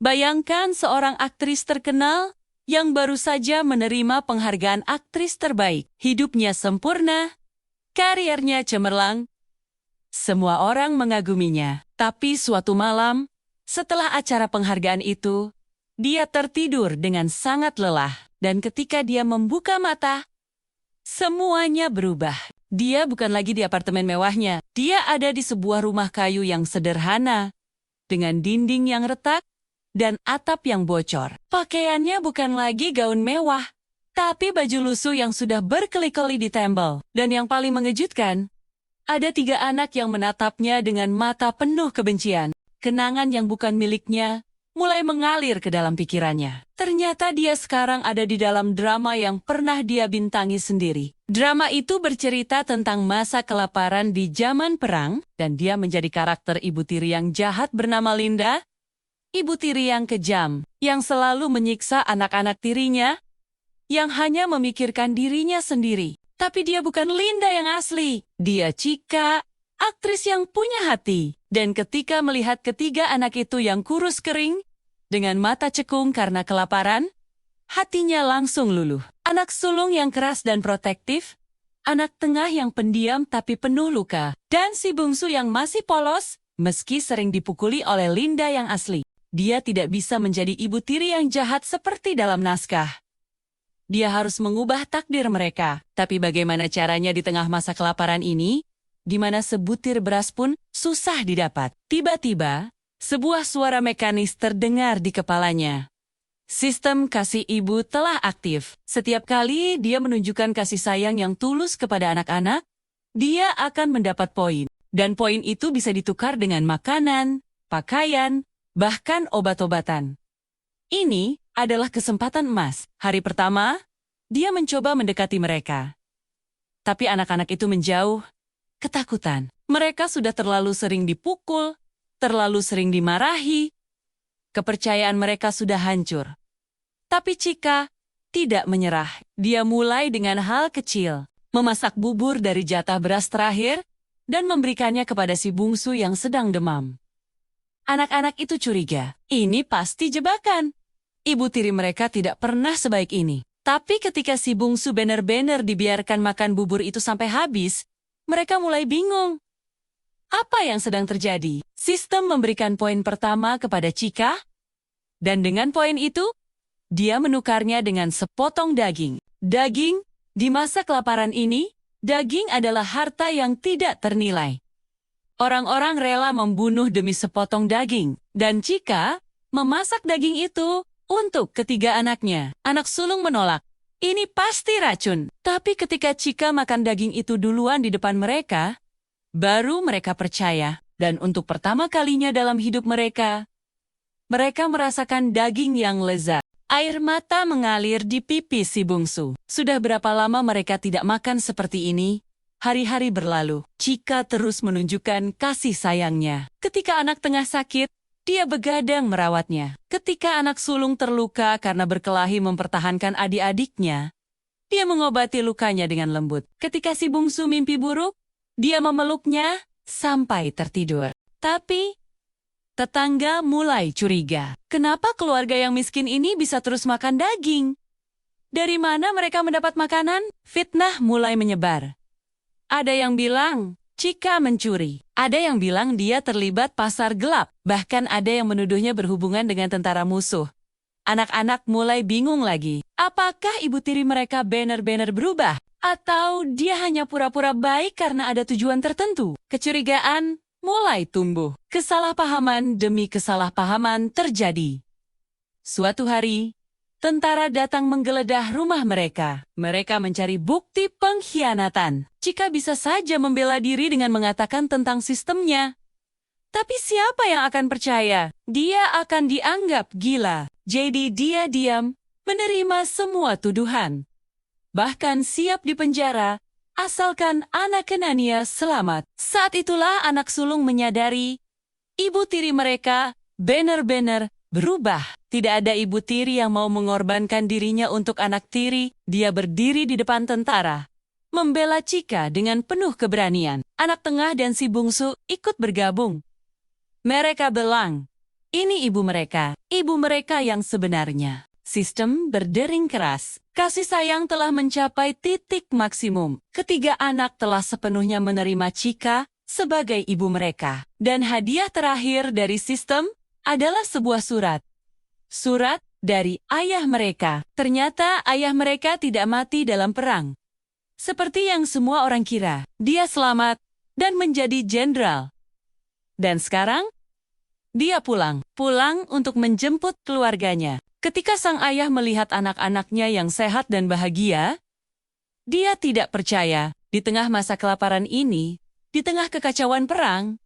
Bayangkan seorang aktris terkenal yang baru saja menerima penghargaan aktris terbaik. Hidupnya sempurna, karirnya cemerlang, semua orang mengaguminya. Tapi suatu malam, setelah acara penghargaan itu, dia tertidur dengan sangat lelah. Dan ketika dia membuka mata, semuanya berubah. Dia bukan lagi di apartemen mewahnya. Dia ada di sebuah rumah kayu yang sederhana, dengan dinding yang retak dan atap yang bocor. Pakaiannya bukan lagi gaun mewah, tapi baju lusuh yang sudah berkeli-keli ditempel. Dan yang paling mengejutkan, ada 3 anak yang menatapnya dengan mata penuh kebencian. Kenangan yang bukan miliknya mulai mengalir ke dalam pikirannya. Ternyata dia sekarang ada di dalam drama yang pernah dia bintangi sendiri. Drama itu bercerita tentang masa kelaparan di zaman perang, dan dia menjadi karakter ibu tiri yang jahat bernama Linda, ibu tiri yang kejam, yang selalu menyiksa anak-anak tirinya, yang hanya memikirkan dirinya sendiri. Tapi dia bukan Linda yang asli. Dia Chika, aktris yang punya hati. Dan ketika melihat ketiga anak itu yang kurus kering, dengan mata cekung karena kelaparan, hatinya langsung luluh. Anak sulung yang keras dan protektif, anak tengah yang pendiam tapi penuh luka, dan si bungsu yang masih polos, meski sering dipukuli oleh Linda yang asli. Dia tidak bisa menjadi ibu tiri yang jahat seperti dalam naskah. Dia harus mengubah takdir mereka. Tapi bagaimana caranya di tengah masa kelaparan ini, di mana sebutir beras pun susah didapat? Tiba-tiba, sebuah suara mekanis terdengar di kepalanya. Sistem kasih ibu telah aktif. Setiap kali dia menunjukkan kasih sayang yang tulus kepada anak-anak, dia akan mendapat poin. Dan poin itu bisa ditukar dengan makanan, pakaian, bahkan obat-obatan. Ini adalah kesempatan emas. Hari pertama, dia mencoba mendekati mereka. Tapi anak-anak itu menjauh, ketakutan. Mereka sudah terlalu sering dipukul, terlalu sering dimarahi. Kepercayaan mereka sudah hancur. Tapi Chika tidak menyerah. Dia mulai dengan hal kecil, memasak bubur dari jatah beras terakhir, dan memberikannya kepada si bungsu yang sedang demam. Anak-anak itu curiga, ini pasti jebakan. Ibu tiri mereka tidak pernah sebaik ini. Tapi ketika si bungsu benar-benar dibiarkan makan bubur itu sampai habis, mereka mulai bingung. Apa yang sedang terjadi? Sistem memberikan poin pertama kepada Chika, dan dengan poin itu, dia menukarnya dengan sepotong daging. Daging, di masa kelaparan ini, daging adalah harta yang tidak ternilai. Orang-orang rela membunuh demi sepotong daging, dan Chika memasak daging itu untuk ketiga anaknya. Anak sulung menolak. Ini pasti racun. Tapi ketika Chika makan daging itu duluan di depan mereka, baru mereka percaya. Dan untuk pertama kalinya dalam hidup mereka merasakan daging yang lezat. Air mata mengalir di pipi si bungsu. Sudah berapa lama mereka tidak makan seperti ini? Hari-hari berlalu. Chika terus menunjukkan kasih sayangnya. Ketika anak tengah sakit, dia begadang merawatnya. Ketika anak sulung terluka karena berkelahi mempertahankan adik-adiknya, dia mengobati lukanya dengan lembut. Ketika si bungsu mimpi buruk, dia memeluknya sampai tertidur. Tapi, tetangga mulai curiga. Kenapa keluarga yang miskin ini bisa terus makan daging? Dari mana mereka mendapat makanan? Fitnah mulai menyebar. Ada yang bilang, Chika mencuri. Ada yang bilang dia terlibat pasar gelap. Bahkan ada yang menuduhnya berhubungan dengan tentara musuh. Anak-anak mulai bingung lagi. Apakah ibu tiri mereka benar-benar berubah? Atau dia hanya pura-pura baik karena ada tujuan tertentu? Kecurigaan mulai tumbuh. Kesalahpahaman demi kesalahpahaman terjadi. Suatu hari, tentara datang menggeledah rumah mereka. Mereka mencari bukti pengkhianatan. Chika bisa saja membela diri dengan mengatakan tentang sistemnya. Tapi siapa yang akan percaya? Dia akan dianggap gila. Jadi dia diam, menerima semua tuduhan. Bahkan siap dipenjara, asalkan anak Kenania selamat. Saat itulah anak sulung menyadari, ibu tiri mereka benar-benar berubah. Tidak ada ibu tiri yang mau mengorbankan dirinya untuk anak tiri. Dia berdiri di depan tentara, membela Chika dengan penuh keberanian. Anak tengah dan si bungsu ikut bergabung. Mereka bilang, Ini ibu mereka yang sebenarnya. Sistem berdering keras. Kasih sayang telah mencapai titik maksimum. Ketiga anak telah sepenuhnya menerima Chika sebagai ibu mereka. Dan hadiah terakhir dari sistem adalah sebuah surat. Surat dari ayah mereka. Ternyata ayah mereka tidak mati dalam perang. Seperti yang semua orang kira, dia selamat dan menjadi jenderal. Dan sekarang, dia pulang untuk menjemput keluarganya. Ketika sang ayah melihat anak-anaknya yang sehat dan bahagia, dia tidak percaya di tengah masa kelaparan ini, di tengah kekacauan perang,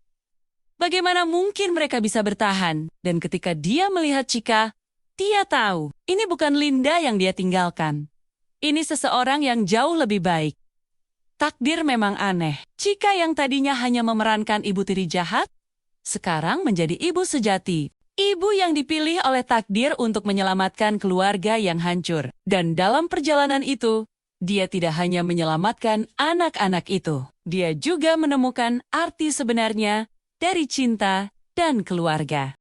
bagaimana mungkin mereka bisa bertahan. Dan ketika dia melihat Chika, dia tahu ini bukan Linda yang dia tinggalkan. Ini seseorang yang jauh lebih baik. Takdir memang aneh. Chika yang tadinya hanya memerankan ibu tiri jahat, sekarang menjadi ibu sejati. Ibu yang dipilih oleh takdir untuk menyelamatkan keluarga yang hancur. Dan dalam perjalanan itu, dia tidak hanya menyelamatkan anak-anak itu. Dia juga menemukan arti sebenarnya dari cinta dan keluarga.